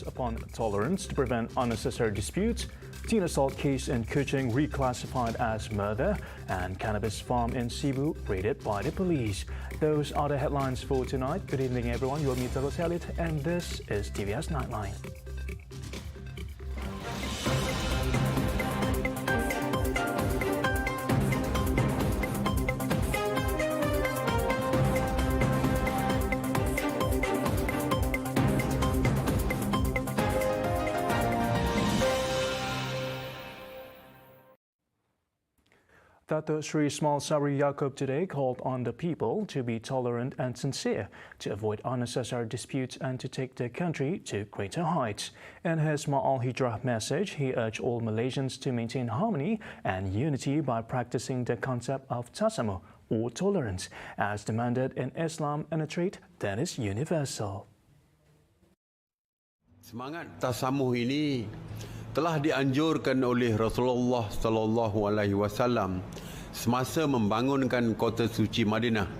upon tolerance to prevent unnecessary disputes, teen assault case in Kuching reclassified as murder, and Cannabis Farm in SIBU raided by the police. Those are the headlines for tonight. Good evening, everyone. You're me, Douglas Elliott, and this is TVS Nightline. Dato Sri Ismail Sabri Yaakob today called on the people to be tolerant and sincere, to avoid unnecessary disputes and to take the country to greater heights. In his Maalhidra message, he urged all Malaysians to maintain harmony and unity by practicing the concept of tasamuh or tolerance, as demanded in Islam and a trait that is universal. Semangat tasamuh ini telah dianjurkan oleh Rasulullah sallallahu alaihi wasallam semasa membangunkan kota suci Madinah,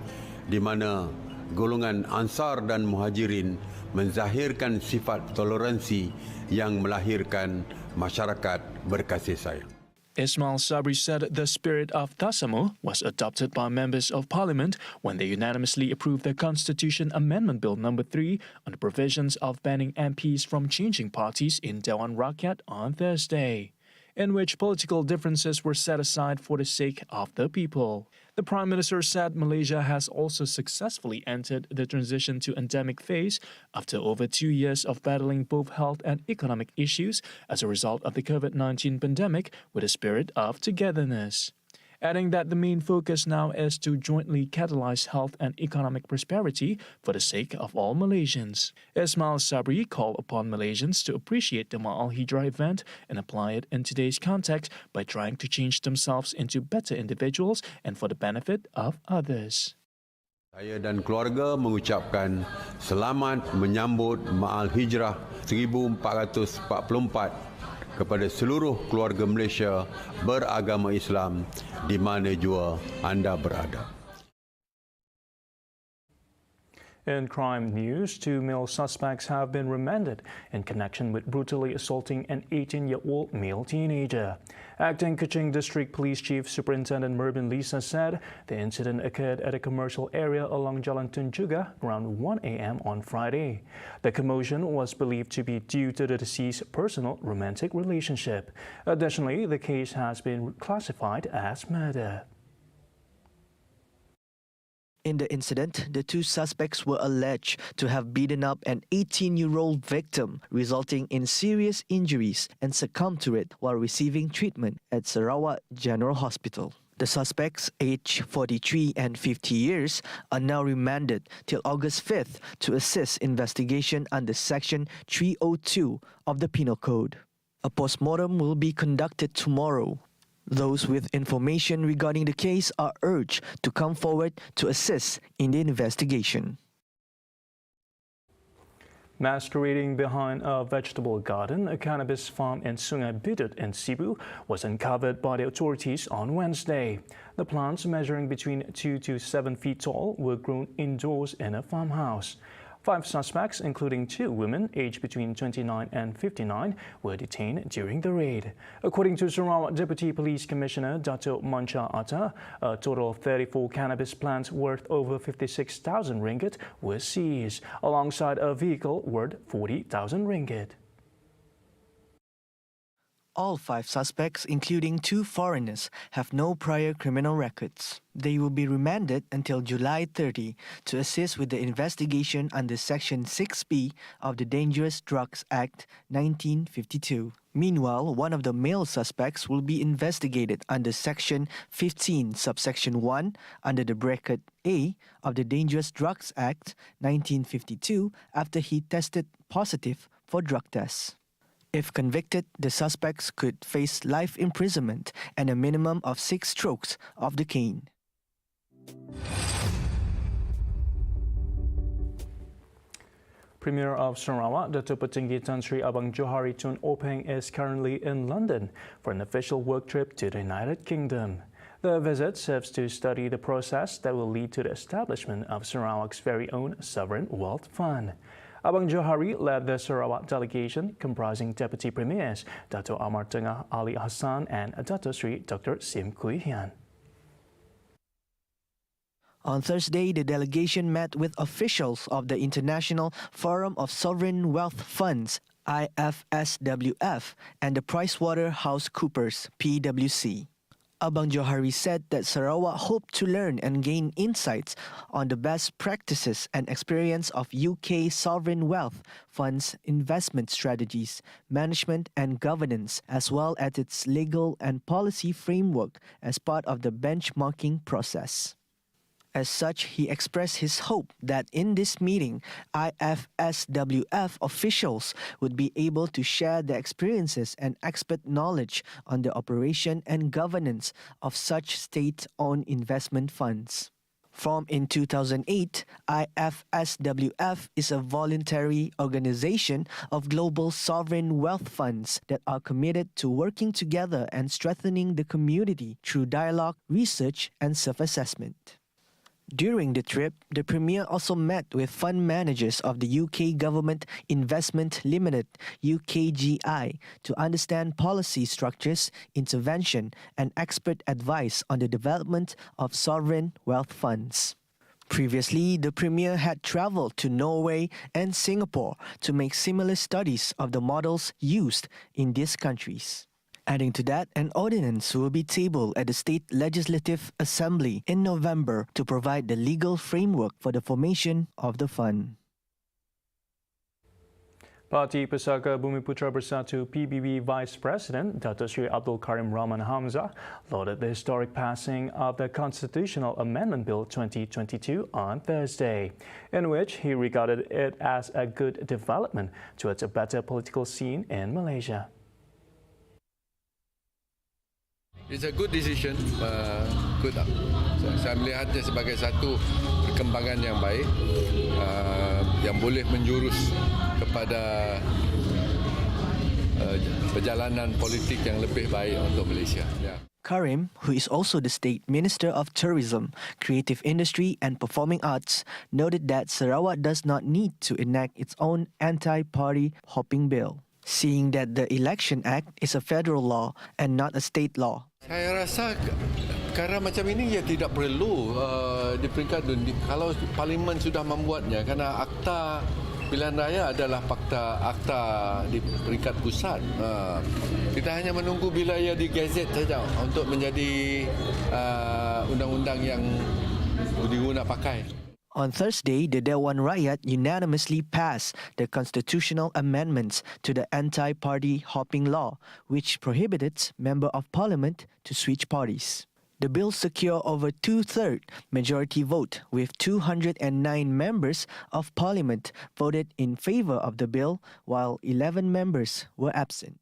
di mana golongan Ansar dan Muhajirin menzahirkan sifat toleransi yang melahirkan masyarakat berkasih sayang. Ismail Sabri said the spirit of tasamuh was adopted by members of parliament when they unanimously approved the Constitution Amendment Bill No. 3 on the provisions of banning MPs from changing parties in Dewan Rakyat on Thursday, in which political differences were set aside for the sake of the people. The Prime Minister said Malaysia has also successfully entered the transition to endemic phase after over 2 years of battling both health and economic issues as a result of the COVID-19 pandemic with a spirit of togetherness, adding that the main focus now is to jointly catalyze health and economic prosperity for the sake of all Malaysians. Ismail Sabri called upon Malaysians to appreciate the Maalhidra event and apply it in today's context by trying to change themselves into better individuals and for the benefit of others. Saya dan keluarga mengucapkan selamat menyambut Maalhidra 1444 kepada seluruh keluarga Malaysia beragama Islam di mana jua anda berada. In crime news, 2 male suspects have been remanded in connection with brutally assaulting an 18-year-old male teenager. Acting Kuching District Police Chief Superintendent Mervin Lisa said the incident occurred at a commercial area along Jalan Tunjuga around 1 a.m. on Friday. The commotion was believed to be due to the deceased's personal romantic relationship. Additionally, the case has been classified as murder. In the incident, the 2 suspects were alleged to have beaten up an 18-year-old victim, resulting in serious injuries, and succumbed to it while receiving treatment at Sarawak General Hospital. The suspects, aged 43 and 50 years, are now remanded till August 5th to assist investigation under Section 302 of the Penal Code. A postmortem will be conducted tomorrow. Those with information regarding the case are urged to come forward to assist in the investigation. Masquerading behind a vegetable garden, a cannabis farm in Sungai Bidut in SIBU was uncovered by the authorities on Wednesday. The plants, measuring between 2 to 7 feet tall, were grown indoors in a farmhouse. 5 suspects, including 2 women aged between 29 and 59, were detained during the raid. According to Sarawak Deputy Police Commissioner Dato Mancha Atta, a total of 34 cannabis plants worth over 56,000 ringgit were seized, alongside a vehicle worth 40,000 ringgit. All 5 suspects, including 2 foreigners, have no prior criminal records. They will be remanded until July 30 to assist with the investigation under Section 6B of the Dangerous Drugs Act 1952. Meanwhile, one of the male suspects will be investigated under Section 15, Subsection 1, under the bracket A of the Dangerous Drugs Act 1952 after he tested positive for drug tests. If convicted, the suspects could face life imprisonment and a minimum of 6 strokes of the cane. Premier of Sarawak, Dato' Petinggi Tan Sri Abang Johari Tun Openg is currently in London for an official work trip to the United Kingdom. The visit serves to study the process that will lead to the establishment of Sarawak's very own Sovereign Wealth Fund. Abang Johari led the Sarawak delegation comprising Deputy Premiers Dato' Amar Tengah Ali Hassan and Dato' Sri Dr. Sim Kui Hian. On Thursday, the delegation met with officials of the International Forum of Sovereign Wealth Funds, IFSWF, and the PricewaterhouseCoopers, PwC. Abang Johari said that Sarawak hoped to learn and gain insights on the best practices and experience of UK sovereign wealth funds investment strategies, management and governance, as well as its legal and policy framework as part of the benchmarking process. As such, he expressed his hope that in this meeting, IFSWF officials would be able to share their experiences and expert knowledge on the operation and governance of such state-owned investment funds. Formed in 2008, IFSWF is a voluntary organization of global sovereign wealth funds that are committed to working together and strengthening the community through dialogue, research, and self-assessment. During the trip, the Premier also met with fund managers of the UK Government Investment Limited (UKGI) to understand policy structures, intervention, and expert advice on the development of sovereign wealth funds. Previously, the Premier had travelled to Norway and Singapore to make similar studies of the models used in these countries. Adding to that, an ordinance will be tabled at the State Legislative Assembly in November to provide the legal framework for the formation of the fund. Parti Pusaka Bumiputra Bersatu PBB Vice President Dato' Sri Abdul Karim Rahman Hamzah lauded the historic passing of the Constitutional Amendment Bill 2022 on Thursday, in which he regarded it as a good development towards a better political scene in Malaysia. It's a good decision, good. Saya melihatnya sebagai satu perkembangan yang baik, yang boleh menjurus kepada perjalanan politik yang lebih baik untuk Malaysia. Yeah. Karim, who is also the State Minister of Tourism, Creative Industry and Performing Arts, noted that Sarawak does not need to enact its own anti-party hopping bill, seeing that the Election Act is a federal law and not a state law. Saya rasa perkara macam ini ya tidak perlu di peringkat dunia. Kalau Parlimen sudah membuatnya, kerana akta pilihan raya adalah akta di peringkat pusat. Kita hanya menunggu bila ia digazet saja untuk menjadi undang-undang yang diguna pakai. On Thursday, the Dewan Rakyat unanimously passed the constitutional amendments to the anti-party hopping law, which prohibits Member of Parliament to switch parties. The bill secured over two-thirds majority vote, with 209 members of Parliament voted in favour of the bill, while 11 members were absent.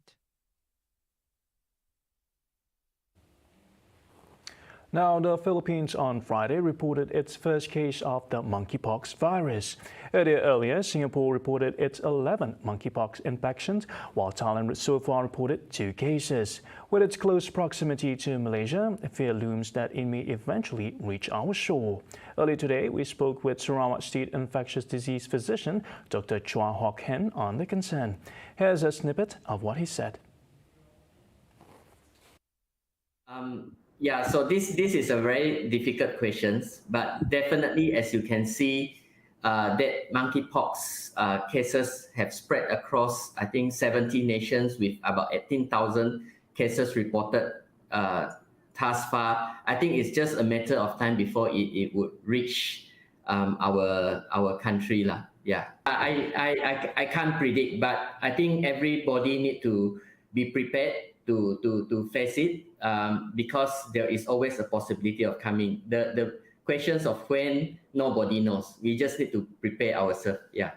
Now, the Philippines on Friday reported its first case of the monkeypox virus. A day earlier, Singapore reported its 11th monkeypox infections, while Thailand so far reported 2 cases. With its close proximity to Malaysia, fear looms that it may eventually reach our shore. Earlier today, we spoke with Sarawak State infectious disease physician Dr. Chua Hock Hen on the concern. Here's a snippet of what he said. Yeah, so this is a very difficult question, but definitely, as you can see, that monkeypox cases have spread across, I think, 70 nations with about 18,000 cases reported thus far. I think it's just a matter of time before it would reach our country lah. Yeah, I can't predict, but I think everybody need to be prepared to face it, because there is always a possibility of coming. The questions of when, nobody knows. We just need to prepare ourselves. Yeah.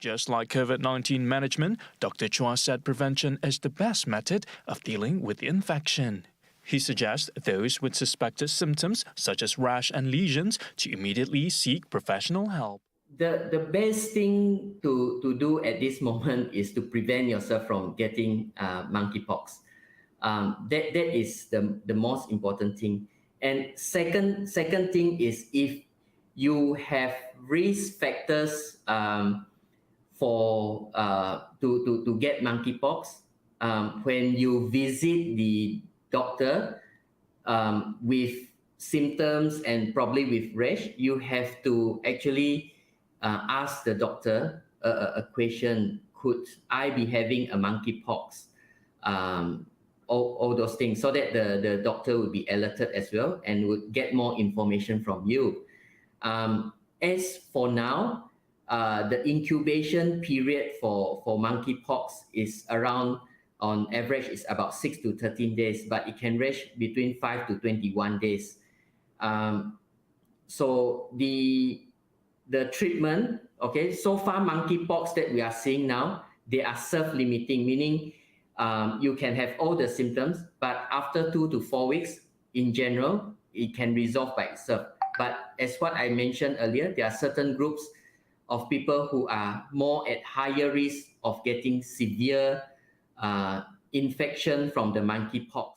Just like COVID-19 management, Dr. Chua said prevention is the best method of dealing with the infection. He suggests those with suspected symptoms, such as rash and lesions, to immediately seek professional help. The best thing to do at this moment is to prevent yourself from getting monkeypox. That is the most important thing. And second thing is, if you have risk factors for to get monkeypox, when you visit the doctor with symptoms and probably with rash, you have to actually ask the doctor a question: could I be having a monkeypox? All those things, so that the doctor would be alerted as well and would get more information from you. As for now, the incubation period for monkeypox is around, on average, is about 6 to 13 days, but it can range between 5 to 21 days. So the treatment, okay, so far monkeypox that we are seeing now, they are self-limiting, meaning you can have all the symptoms, but after 2 to 4 weeks, in general, it can resolve by itself. But as what I mentioned earlier, there are certain groups of people who are more at higher risk of getting severe infection from the monkeypox.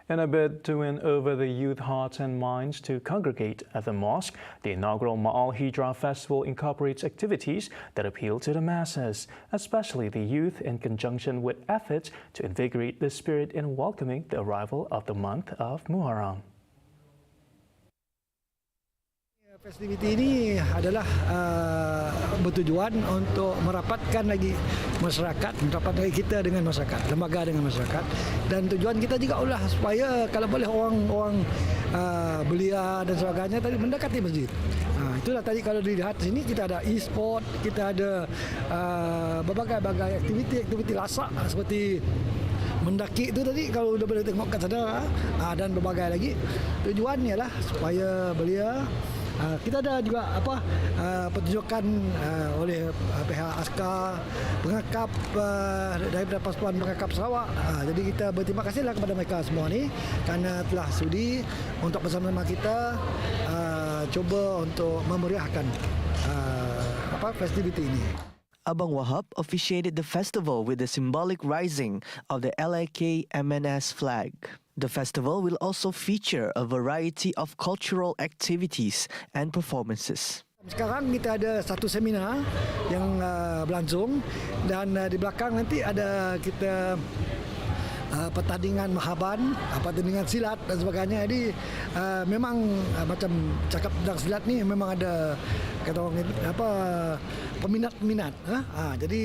In a bid to win over the youth hearts and minds to congregate at the mosque, the inaugural Maalhidra Festival incorporates activities that appeal to the masses, especially the youth, in conjunction with efforts to invigorate the spirit in welcoming the arrival of the month of Muharram. Festiviti ini adalah bertujuan untuk merapatkan lagi masyarakat, merapatkan lagi kita dengan masyarakat, lembaga dengan masyarakat, dan tujuan kita juga adalah supaya kalau boleh orang belia dan sebagainya tadi mendekati masjid. Itulah tadi kalau dilihat sini kita ada e-sport, kita ada berbagai aktiviti lasak seperti mendaki itu tadi kalau udah boleh tengok kat sana, dan berbagai lagi. Tujuannya lah supaya belia. Kita ada juga pertunjukan oleh pihak askar pengakap daripada Pasukan Pengakap Sarawak. Jadi kita berterima kasihlah kepada mereka semua ni kerana telah sudi untuk bersama-sama kita cuba untuk memeriahkan festiviti ini. Abang Wahab officiated the festival with the symbolic rising of the LAK-MNS flag. The festival will also feature a variety of cultural activities and performances. Sekarang kita ada satu seminar yang berlangsung, dan di belakang nanti ada kita pertandingan mahaban, pertandingan silat dan sebagainya. Jadi memang macam cakap tentang silat ni memang ada kata orang peminat-peminat. Jadi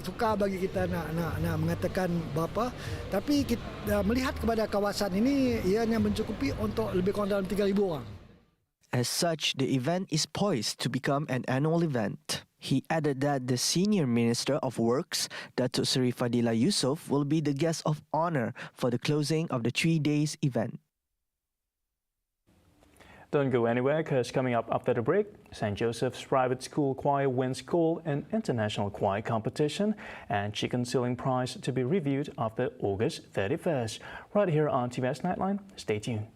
suka bagi kita nak mengatakan berapa, tapi kita melihat kepada kawasan ini ianya mencukupi untuk lebih kurang dalam 3,000 orang. As such, the event is poised to become an annual event. He added that the Senior Minister of Works, Datuk Seri Fadila Yusof, will be the guest of honor for the closing of the 3 days event. Don't go anywhere, because coming up after the break, St. Joseph's Private School Choir wins gold in International Choir Competition, and chicken ceiling prize to be reviewed after August 31st. Right here on TVS Nightline. Stay tuned.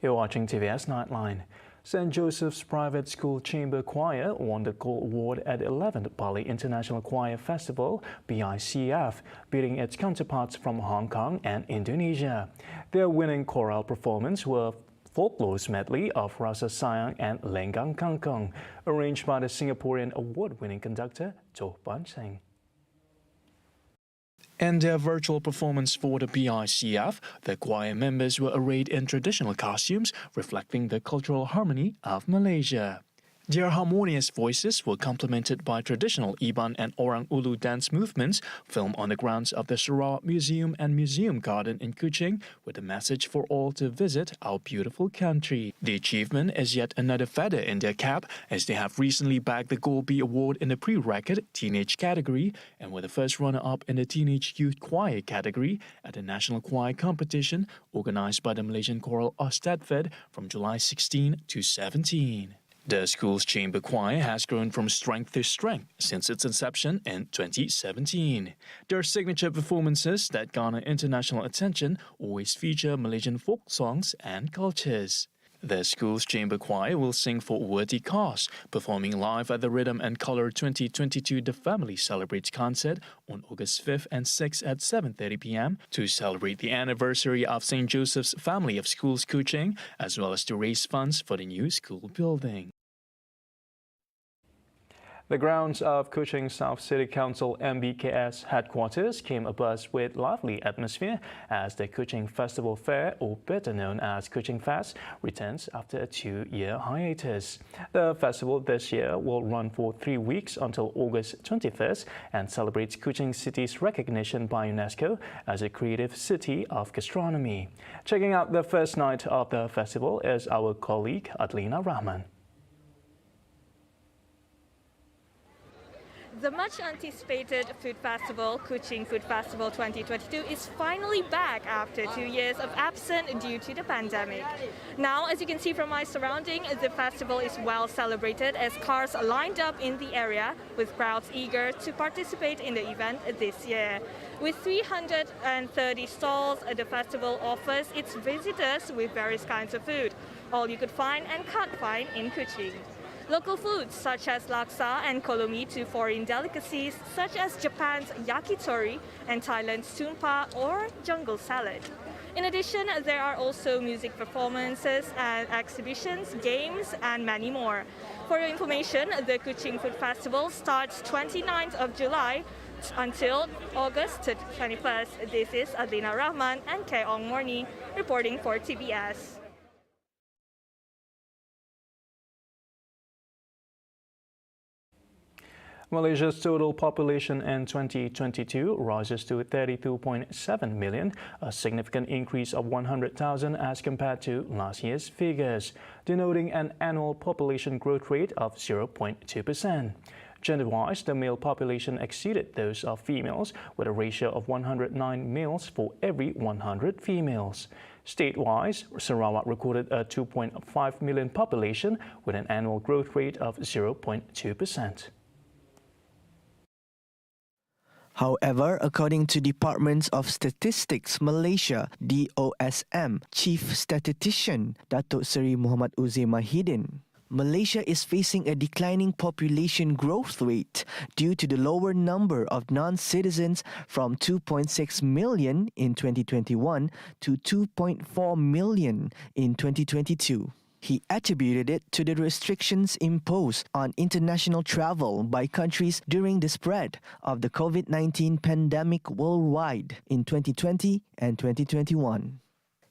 You're watching TVS Nightline. St. Joseph's Private School Chamber Choir won the Gold Award at 11th Bali International Choir Festival, BICF, beating its counterparts from Hong Kong and Indonesia. Their winning choral performance were Folklore's medley of Rasa Sayang and Lenggang Kangkong, arranged by the Singaporean award-winning conductor Toh Ban Singh. In their virtual performance for the BICF, the choir members were arrayed in traditional costumes reflecting the cultural harmony of Malaysia. Their harmonious voices were complemented by traditional Iban and Orang Ulu dance movements filmed on the grounds of the Sarawak Museum and Museum Garden in Kuching, with a message for all to visit our beautiful country. The achievement is yet another feather in their cap, as they have recently bagged the Gold B Award in the pre-record teenage category and were the first runner-up in the Teenage Youth Choir category at the National Choir Competition organized by the Malaysian Choral Ostadfed from July 16 to 17. The school's chamber choir has grown from strength to strength since its inception in 2017. Their signature performances that garner international attention always feature Malaysian folk songs and cultures. The school's chamber choir will sing for worthy cause, performing live at the Rhythm and Colour 2022 The Family Celebrates concert on August 5th and 6th at 7:30 p.m. to celebrate the anniversary of St. Joseph's Family of Schools Kuching, as well as to raise funds for the new school building. The grounds of Kuching South City Council MBKS headquarters came abuzz with lively atmosphere as the Kuching Festival Fair, or better known as Kuching Fest, returns after a 2-year hiatus. The festival this year will run for 3 weeks until August 21st and celebrates Kuching City's recognition by UNESCO as a creative city of gastronomy. Checking out the first night of the festival is our colleague Adlina Rahman. The much-anticipated food festival, Kuching Food Festival 2022, is finally back after 2 years of absence due to the pandemic. Now, as you can see from my surrounding, the festival is well celebrated as cars lined up in the area, with crowds eager to participate in the event this year. With 330 stalls, the festival offers its visitors with various kinds of food, all you could find and can't find in Kuching. Local foods such as laksa and kolomi to foreign delicacies such as Japan's yakitori and Thailand's tumpa or jungle salad. In addition, there are also music performances and exhibitions, games, and many more. For your information, the Kuching Food Festival starts 29th of July until August 21st. This is Adlina Rahman and Kay Ong Morni reporting for TBS. Malaysia's total population in 2022 rises to 32.7 million, a significant increase of 100,000 as compared to last year's figures, denoting an annual population growth rate of 0.2%. Gender-wise, the male population exceeded those of females, with a ratio of 109 males for every 100 females. State-wise, Sarawak recorded a 2.5 million population with an annual growth rate of 0.2%. However, according to Department of Statistics Malaysia, DOSM, Chief Statistician Datuk Seri Muhammad Uzair Mahidin, Malaysia is facing a declining population growth rate due to the lower number of non-citizens from 2.6 million in 2021 to 2.4 million in 2022. He attributed it to the restrictions imposed on international travel by countries during the spread of the COVID-19 pandemic worldwide in 2020 and 2021.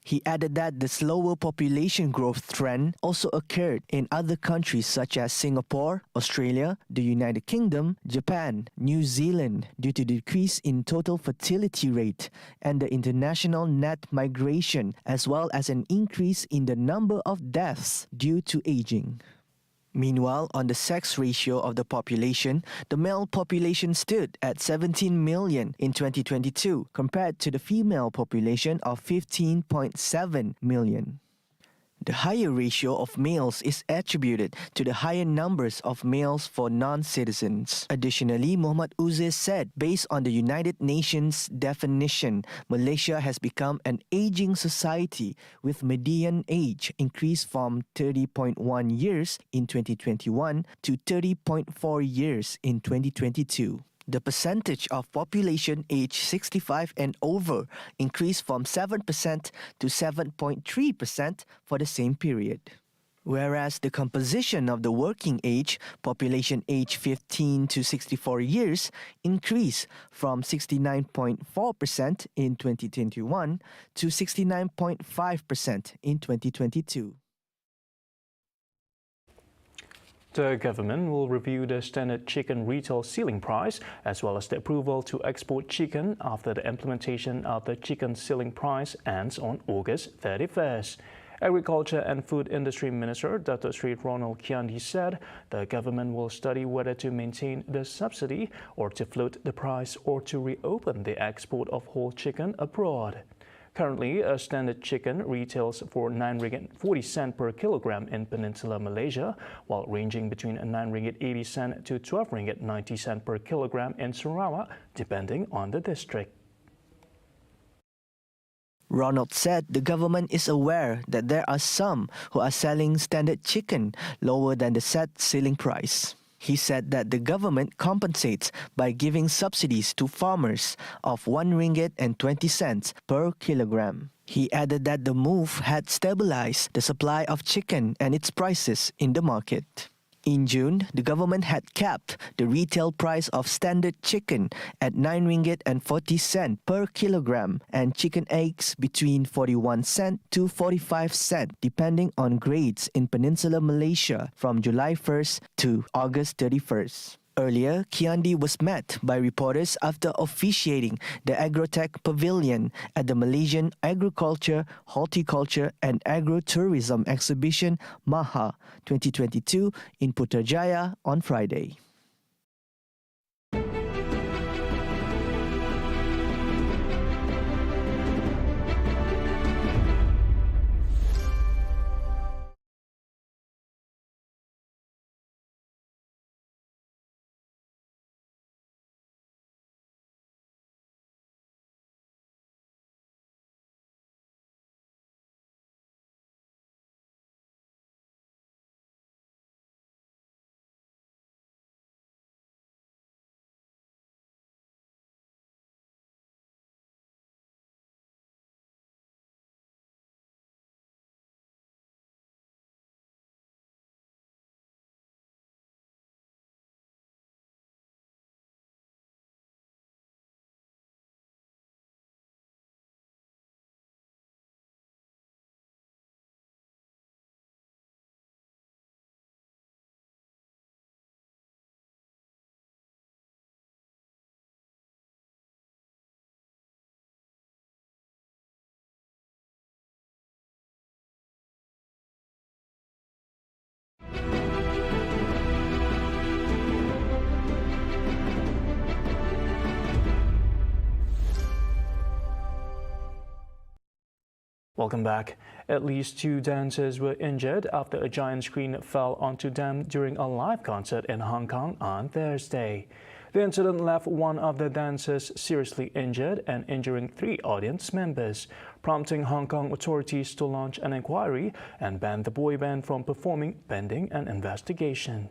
He added that the slower population growth trend also occurred in other countries such as Singapore, Australia, the United Kingdom, Japan, New Zealand due to decrease in total fertility rate and the international net migration, as well as an increase in the number of deaths due to aging. Meanwhile, on the sex ratio of the population, the male population stood at 17 million in 2022 compared to the female population of 15.7 million. The higher ratio of males is attributed to the higher numbers of males for non-citizens. Additionally, Muhammad Uziz said, based on the United Nations definition, Malaysia has become an aging society with median age increased from 30.1 years in 2021 to 30.4 years in 2022. The percentage of population aged 65 and over increased from 7% to 7.3% for the same period. Whereas the composition of the working age, population aged 15 to 64 years, increased from 69.4% in 2021 to 69.5% in 2022. The government will review the standard chicken retail ceiling price as well as the approval to export chicken after the implementation of the chicken ceiling price ends on August 31st. Agriculture and Food Industry Minister Dr. Sri Ronald Kiandi said the government will study whether to maintain the subsidy or to float the price or to reopen the export of whole chicken abroad. Currently, a standard chicken retails for 9 ringgit 40 cent per kilogram in Peninsular Malaysia, while ranging between 9 ringgit 80 cent to 12 ringgit 90 cent per kilogram in Sarawak, depending on the district. Ronald said the government is aware that there are some who are selling standard chicken lower than the set ceiling price. He said that the government compensates by giving subsidies to farmers of 1 ringgit and 20 cents per kilogram. He added that the move had stabilized the supply of chicken and its prices in the market. In June, the government had capped the retail price of standard chicken at 9 ringgit and 40 cent per kilogram and chicken eggs between 41 cent to 45 cent depending on grades in Peninsular Malaysia from July 1st to August 31st. Earlier, Kiandi was met by reporters after officiating the Agrotech Pavilion at the Malaysian Agriculture, Horticulture and Agro-Tourism Exhibition MAHA 2022 in Putrajaya on Friday. Welcome back. At least 2 dancers were injured after a giant screen fell onto them during a live concert in Hong Kong on Thursday. The incident left one of the dancers seriously injured and injuring 3 audience members, prompting Hong Kong authorities to launch an inquiry and ban the boy band from performing pending an investigation.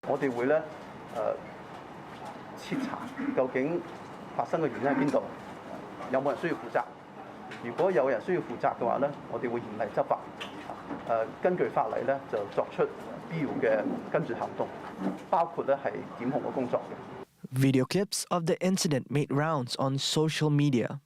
我哋會咧徹查究竟發生嘅原因喺邊度，有冇人需要負責？如果有人需要負責嘅話咧，我哋會嚴厲執法。根據法例咧，就作出必要嘅跟住行動，包括咧係檢控嘅工作嘅。Video clips of the incident made rounds on social media.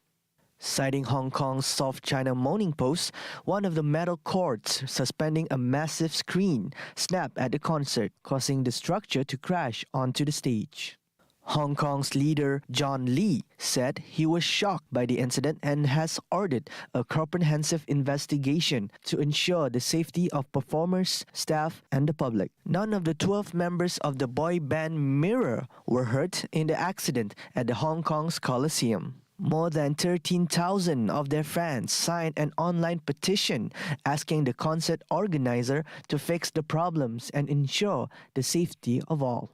Citing Hong Kong's South China Morning Post, one of the metal cords suspending a massive screen snapped at the concert, causing the structure to crash onto the stage. Hong Kong's leader John Lee said he was shocked by the incident and has ordered a comprehensive investigation to ensure the safety of performers, staff, and the public. None of the 12 members of the boy band Mirror were hurt in the accident at the Hong Kong's Coliseum. More than 13,000 of their fans signed an online petition asking the concert organizer to fix the problems and ensure the safety of all.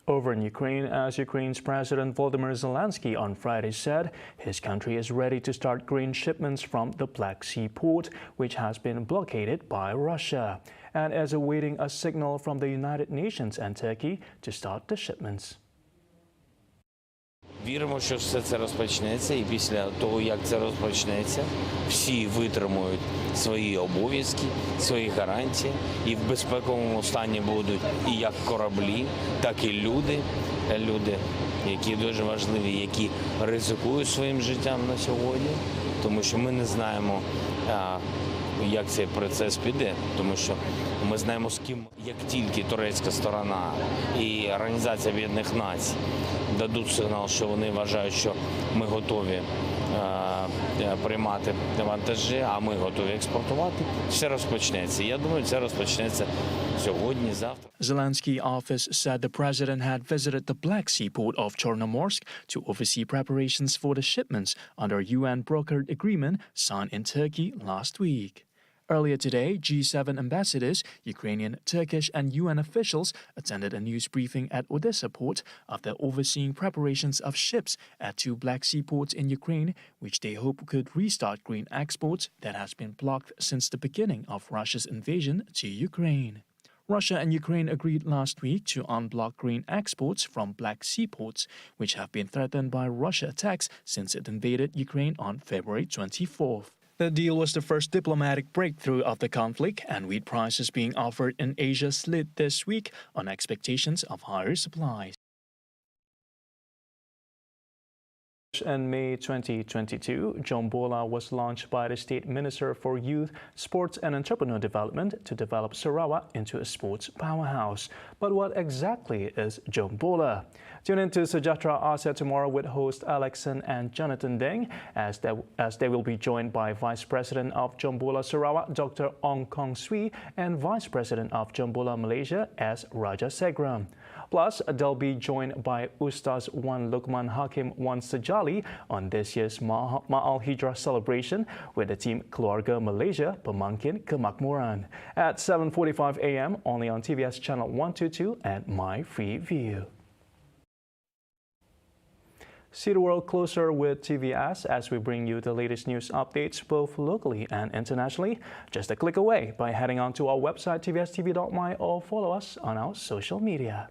Over in Ukraine, as Ukraine's President Volodymyr Zelensky on Friday said his country is ready to start grain shipments from the Black Sea port, which has been blockaded by Russia, and is awaiting a signal from the United Nations and Turkey to start the shipments. Віримо, що все це розпочнеться, і після того, як це розпочнеться, всі витримують свої обов'язки, свої гарантії, і в безпековому стані будуть і як кораблі, так і люди, які дуже важливі, які ризикують своїм життям на сьогодні, тому що ми не знаємо, як цей процес піде, тому що ми знаємо, з ким, як тільки турецька сторона і Організація Об'єднаних Націй дадуть сигнал, що вони вважають, що ми готові приймати вантажі, а ми готові експортувати, все розпочнеться. Я думаю, це розпочнеться сьогодні, завтра. Zelensky office said the president had visited the Black Sea port of Chornomorsk to oversee preparations for the shipments under a UN-brokered agreement signed in Turkey last week. Earlier today, G7 ambassadors, Ukrainian, Turkish and UN officials attended a news briefing at Odessa port after overseeing preparations of ships at 2 Black Sea ports in Ukraine, which they hope could restart grain exports that has been blocked since the beginning of Russia's invasion to Ukraine. Russia and Ukraine agreed last week to unblock grain exports from Black Sea ports, which have been threatened by Russian attacks since it invaded Ukraine on February 24th. The deal was the first diplomatic breakthrough of the conflict, and wheat prices being offered in Asia slid this week on expectations of higher supplies. In May 2022, Jombola was launched by the State Minister for Youth, Sports and Entrepreneur Development to develop Sarawak into a sports powerhouse. But what exactly is Jombola? Tune in to Sejahtera Asia tomorrow with host Alexon and Jonathan Deng as they will be joined by Vice President of Jombola Sarawak, Dr. Ong Kong Swee, and Vice President of Jombola Malaysia, S. Raja Segram. Plus, they'll be joined by Ustaz Wan Lukman Hakim Wan Sajali on this year's Maalhidra celebration with the team Keluarga Malaysia Pemangkin Kemakmuran at 7:45 a.m. only on TVS Channel 122 and My Free View. See the world closer with TVS as we bring you the latest news updates both locally and internationally. Just a click away by heading on to our website TVSTVMY or follow us on our social media.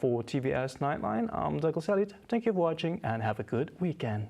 For TVS Nightline, I'm Douglas Elliott. Thank you for watching and have a good weekend.